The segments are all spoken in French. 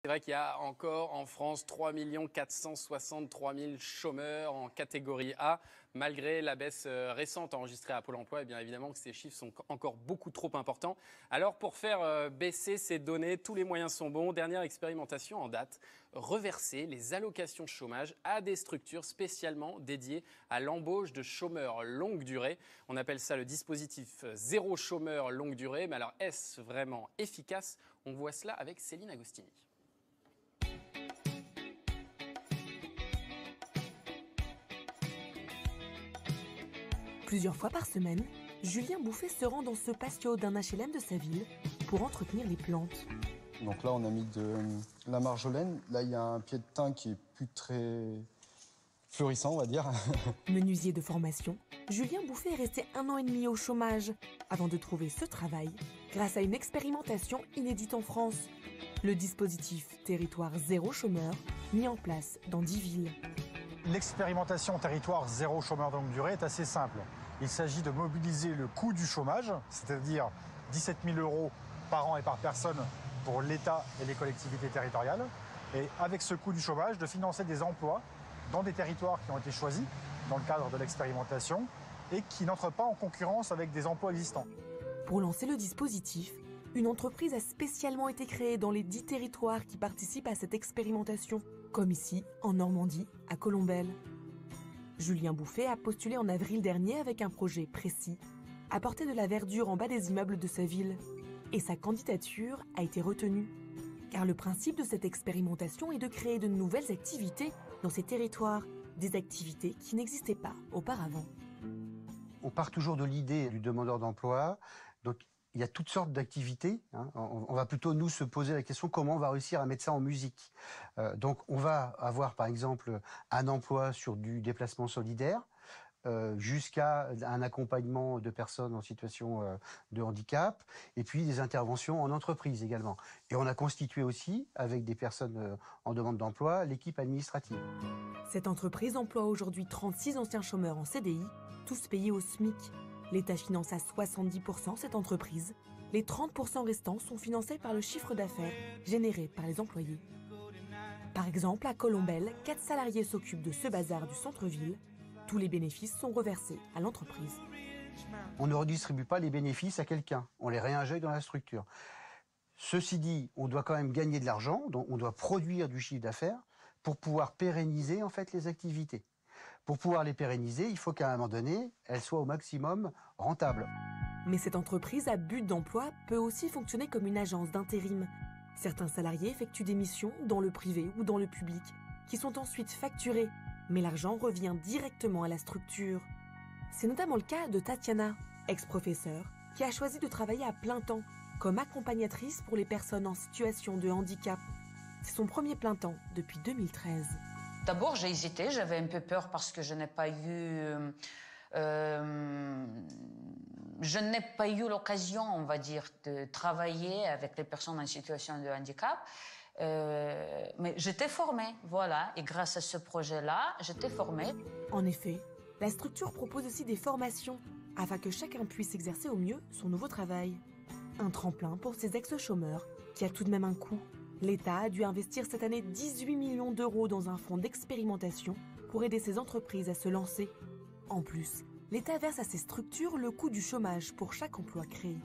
C'est vrai qu'il y a encore en France 3 463 000 chômeurs en catégorie A. Malgré la baisse récente enregistrée à Pôle emploi, et bien évidemment que ces chiffres sont encore beaucoup trop importants. Alors pour faire baisser ces données, tous les moyens sont bons. Dernière expérimentation en date, reverser les allocations chômage à des structures spécialement dédiées à l'embauche de chômeurs longue durée. On appelle ça le dispositif zéro chômeur longue durée. Mais alors est-ce vraiment efficace? On voit cela avec Céline Agostini. Plusieurs fois par semaine, Julien Bouffet se rend dans ce patio d'un HLM de sa ville pour entretenir les plantes. Donc là, on a mis de la marjolaine. Là, il y a un pied de thym qui est plus très fleurissant, on va dire. Menuisier de formation, Julien Bouffet est resté 1 an et demi au chômage avant de trouver ce travail grâce à une expérimentation inédite en France. Le dispositif Territoire zéro chômeur, mis en place dans 10 villes. L'expérimentation Territoire zéro chômeur de longue durée est assez simple. Il s'agit de mobiliser le coût du chômage, c'est-à-dire 17 000 € par an et par personne pour l'État et les collectivités territoriales. Et avec ce coût du chômage, de financer des emplois dans des territoires qui ont été choisis dans le cadre de l'expérimentation et qui n'entrent pas en concurrence avec des emplois existants. Pour lancer le dispositif, une entreprise a spécialement été créée dans les 10 territoires qui participent à cette expérimentation, comme ici, en Normandie, à Colombelles. Julien Bouffet a postulé en avril dernier avec un projet précis, apporter de la verdure en bas des immeubles de sa ville. Et sa candidature a été retenue. Car le principe de cette expérimentation est de créer de nouvelles activités dans ces territoires, des activités qui n'existaient pas auparavant. On part toujours de l'idée du demandeur d'emploi. Donc, il y a toutes sortes d'activités. On va plutôt, nous, se poser la question comment on va réussir à mettre ça en musique. Donc, on va avoir, par exemple, un emploi sur du déplacement solidaire, jusqu'à un accompagnement de personnes en situation de handicap, et puis des interventions en entreprise également. Et on a constitué aussi, avec des personnes en demande d'emploi, l'équipe administrative. Cette entreprise emploie aujourd'hui 36 anciens chômeurs en CDI, tous payés au SMIC. L'État finance à 70% cette entreprise. Les 30% restants sont financés par le chiffre d'affaires généré par les employés. Par exemple, à Colombelles, 4 salariés s'occupent de ce bazar du centre-ville. Tous les bénéfices sont reversés à l'entreprise. On ne redistribue pas les bénéfices à quelqu'un, on les réinjecte dans la structure. Ceci dit, on doit quand même gagner de l'argent, donc on doit produire du chiffre d'affaires pour pouvoir pérenniser en fait les activités. Pour pouvoir les pérenniser, il faut qu'à un moment donné, elles soient au maximum rentables. Mais cette entreprise à but d'emploi peut aussi fonctionner comme une agence d'intérim. Certains salariés effectuent des missions dans le privé ou dans le public, qui sont ensuite facturées, mais l'argent revient directement à la structure. C'est notamment le cas de Tatiana, ex-professeure, qui a choisi de travailler à plein temps, comme accompagnatrice pour les personnes en situation de handicap. C'est son premier plein temps depuis 2013. D'abord, j'ai hésité, j'avais un peu peur parce que je n'ai pas eu l'occasion, on va dire, de travailler avec les personnes en situation de handicap. Mais j'étais formée, voilà, et grâce à ce projet-là, j'étais formée. En effet, la structure propose aussi des formations afin que chacun puisse exercer au mieux son nouveau travail. Un tremplin pour ces ex-chômeurs qui a tout de même un coût. L'État a dû investir cette année 18 millions d'euros dans un fonds d'expérimentation pour aider ces entreprises à se lancer. En plus, l'État verse à ces structures le coût du chômage pour chaque emploi créé.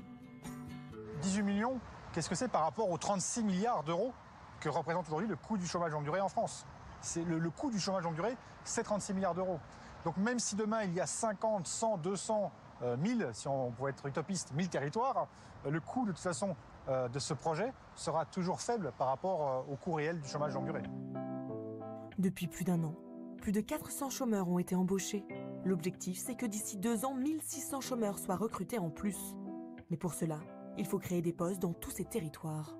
18 millions, qu'est-ce que c'est par rapport aux 36 milliards d'euros que représente aujourd'hui le coût du chômage longue durée en France? C'est le coût du chômage longue durée, c'est 36 milliards d'euros. Donc même si demain il y a 50, 100, 200, 1000, si on pouvait être utopiste, 1000 territoires, le coût de toute façon de ce projet sera toujours faible par rapport au coût réel du chômage longue durée. Depuis plus d'1 an, plus de 400 chômeurs ont été embauchés. L'objectif, c'est que d'ici 2 ans, 1600 chômeurs soient recrutés en plus. Mais pour cela, il faut créer des postes dans tous ces territoires.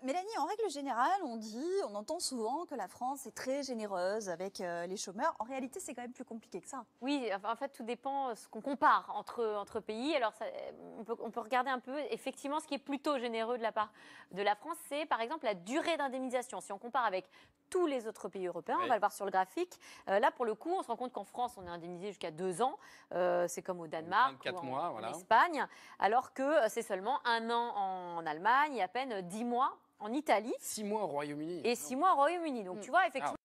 Mélanie, en règle générale, on entend souvent que la France est très généreuse avec les chômeurs. En réalité, c'est quand même plus compliqué que ça. Oui, en fait, tout dépend ce qu'on compare entre pays. Alors, on peut regarder un peu, effectivement, ce qui est plutôt généreux de la part de la France, c'est par exemple la durée d'indemnisation. Si on compare avec tous les autres pays européens, oui. On va le voir sur le graphique. Là, pour le coup, on se rend compte qu'en France, on est indemnisé jusqu'à 2 ans. C'est comme au Danemark, 24 mois, voilà. en Espagne, alors que c'est seulement 1 an en Allemagne et à peine 10 mois en Italie 6 mois au Royaume-Uni. et 6 mois au Royaume-Uni. Donc tu vois, effectivement.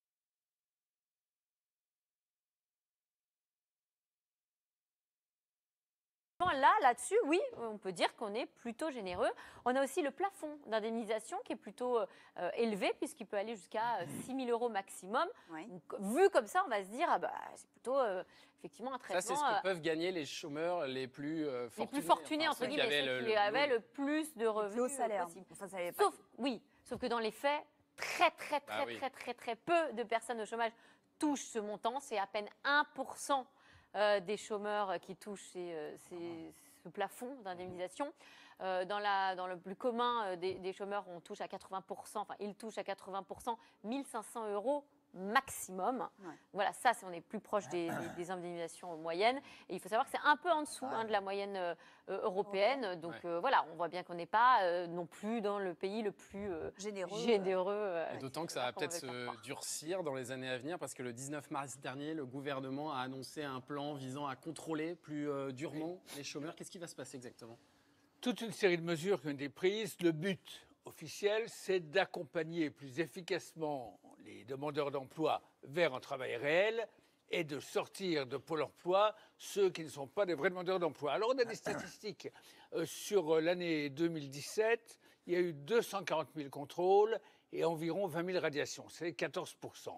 Là-dessus, oui, on peut dire qu'on est plutôt généreux. On a aussi le plafond d'indemnisation qui est plutôt élevé puisqu'il peut aller jusqu'à 6 000 euros maximum. Oui. Donc, vu comme ça, on va se dire, ah bah, c'est plutôt effectivement un traitement. Ça, c'est ce que peuvent gagner les chômeurs les plus fortunés. les plus fortunés, entre ceux qui guillemets, avaient ceux qui avaient le plus de revenus au salaire. possible. Enfin, ça avait pas- Sauf que dans les faits, très peu de personnes au chômage touchent ce montant. C'est à peine 1% des chômeurs qui touchent ce plafond d'indemnisation. Dans le plus commun des chômeurs, on touche à 80%, enfin ils touchent à 80%, 1 500 euros maximum. Ouais. Voilà, ça, on est plus proche des indemnisations moyennes. Et il faut savoir que c'est un peu en dessous de la moyenne européenne. Donc voilà, on voit bien qu'on n'est pas non plus dans le pays le plus généreux. Et d'autant que ça va peut-être se durcir dans les années à venir, parce que le 19 mars dernier, le gouvernement a annoncé un plan visant à contrôler plus durement les chômeurs. Qu'est-ce qui va se passer exactement? Toute une série de mesures qui ont été prises. Le but officiel, c'est d'accompagner plus efficacement les demandeurs d'emploi vers un travail réel et de sortir de Pôle emploi ceux qui ne sont pas des vrais demandeurs d'emploi. Alors, on a des statistiques. Sur l'année 2017, il y a eu 240 000 contrôles et environ 20 000 radiations. C'est 14%.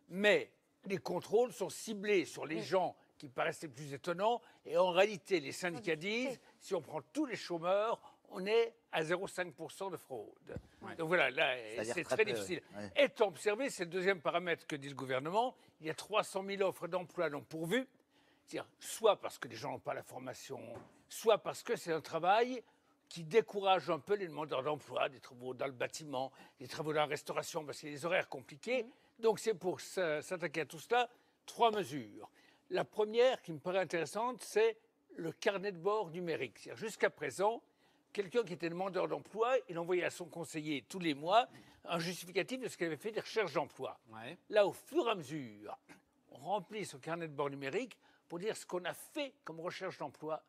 Mais les contrôles sont ciblés sur les gens qui paraissent les plus étonnants. Et en réalité, les syndicats disent, si on prend tous les chômeurs, on est à 0,5% de fraude. Ouais. Donc voilà, là, c'est très difficile. Ouais. Étant observé, c'est le deuxième paramètre que dit le gouvernement, il y a 300 000 offres d'emploi non pourvues, c'est-à-dire soit parce que les gens n'ont pas la formation, soit parce que c'est un travail qui décourage un peu les demandeurs d'emploi, des travaux dans le bâtiment, des travaux dans la restauration, parce qu'il y a des horaires compliqués. Donc c'est pour s'attaquer à tout cela, 3 mesures. La première, qui me paraît intéressante, c'est le carnet de bord numérique. C'est-à-dire, jusqu'à présent, quelqu'un qui était demandeur d'emploi, il envoyait à son conseiller tous les mois un justificatif de ce qu'il avait fait des recherches d'emploi. Ouais. Là, au fur et à mesure, on remplit ce carnet de bord numérique pour dire ce qu'on a fait comme recherche d'emploi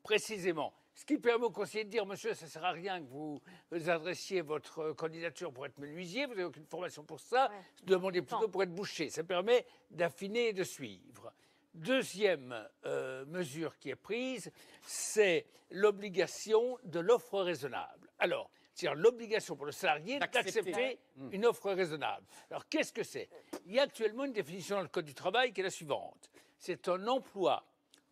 précisément. Ce qui permet au conseiller de dire, monsieur, ça ne sert à rien que vous adressiez votre candidature pour être menuisier, vous n'avez aucune formation pour ça, demandez plutôt pour être boucher. Ça permet d'affiner et de suivre. Deuxième mesure qui est prise, c'est l'obligation de l'offre raisonnable. Alors, c'est-à-dire l'obligation pour le salarié d'accepter une offre raisonnable. Alors, qu'est-ce que c'est? Il y a actuellement une définition dans le Code du travail qui est la suivante. C'est un emploi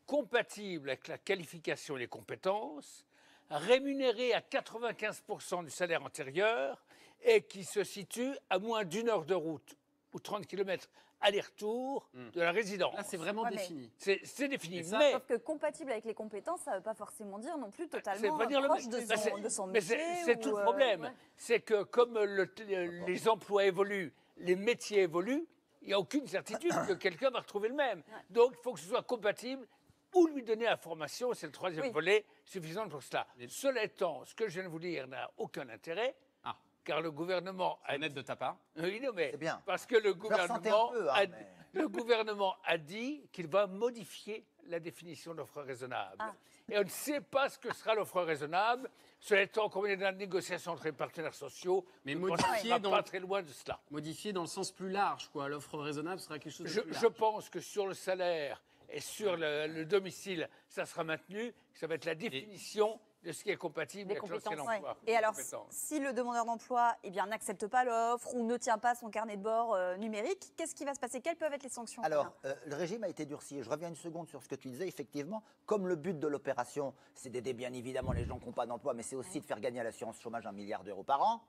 compatible avec la qualification et les compétences, rémunéré à 95% du salaire antérieur et qui se situe à moins d'1 heure de route ou 30 km aller-retour de la résidence. Là, c'est vraiment défini. C'est défini. Mais sauf que compatible avec les compétences, ça ne veut pas forcément dire non plus totalement proche de son métier. C'est tout le problème. C'est que comme les emplois évoluent, les métiers évoluent, il n'y a aucune certitude que quelqu'un va retrouver le même. Donc, il faut que ce soit compatible ou lui donner la formation, c'est le troisième volet, suffisant pour cela. Cela étant, ce que je viens de vous dire n'a aucun intérêt. Car le gouvernement a... honnête de ta part. Oui, non, mais c'est bien. Parce que le gouvernement a dit qu'il va modifier la définition d'offre raisonnable. Et on ne sait pas ce que sera l'offre raisonnable. Cela étant, comme il y a dans la négociation entre les partenaires sociaux, mais modifié pas très loin de cela. Modifié dans le sens plus large, quoi. L'offre raisonnable sera quelque chose de plus large. Je pense que sur le salaire et sur le domicile, ça sera maintenu. Ça va être la définition de ce qui est compatible avec l'ancien emploi. Et alors, si le demandeur d'emploi n'accepte pas l'offre ou ne tient pas son carnet de bord numérique, qu'est-ce qui va se passer? Quelles peuvent être les sanctions? Alors, le régime a été durci. Je reviens une seconde sur ce que tu disais. Effectivement, comme le but de l'opération, c'est d'aider bien évidemment les gens qui n'ont pas d'emploi, mais c'est aussi de faire gagner à l'assurance chômage 1 milliard d'euros par an.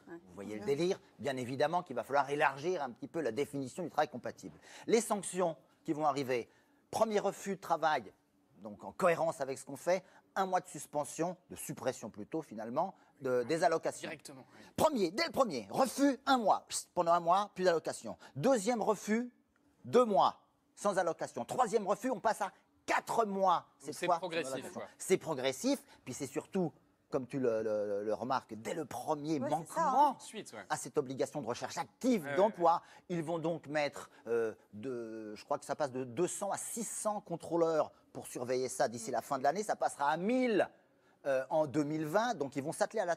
Vous voyez le délire? Bien évidemment qu'il va falloir élargir un petit peu la définition du travail compatible. Les sanctions qui vont arriver, premier refus de travail, donc en cohérence avec ce qu'on fait, 1 mois de suspension, de suppression plutôt finalement, des allocations. Directement. Dès le premier, refus 1 mois, pendant 1 mois, plus d'allocation. Deuxième refus, 2 mois, sans allocation. Troisième refus, on passe à 4 mois. C'est progressif. C'est progressif, puis c'est surtout, comme tu le remarques, dès le premier manquement à cette obligation de recherche active d'emploi, ils vont donc mettre, je crois que ça passe de 200 à 600 contrôleurs pour surveiller ça d'ici la fin de l'année. Ça passera à 1000 en 2020, donc ils vont s'atteler à la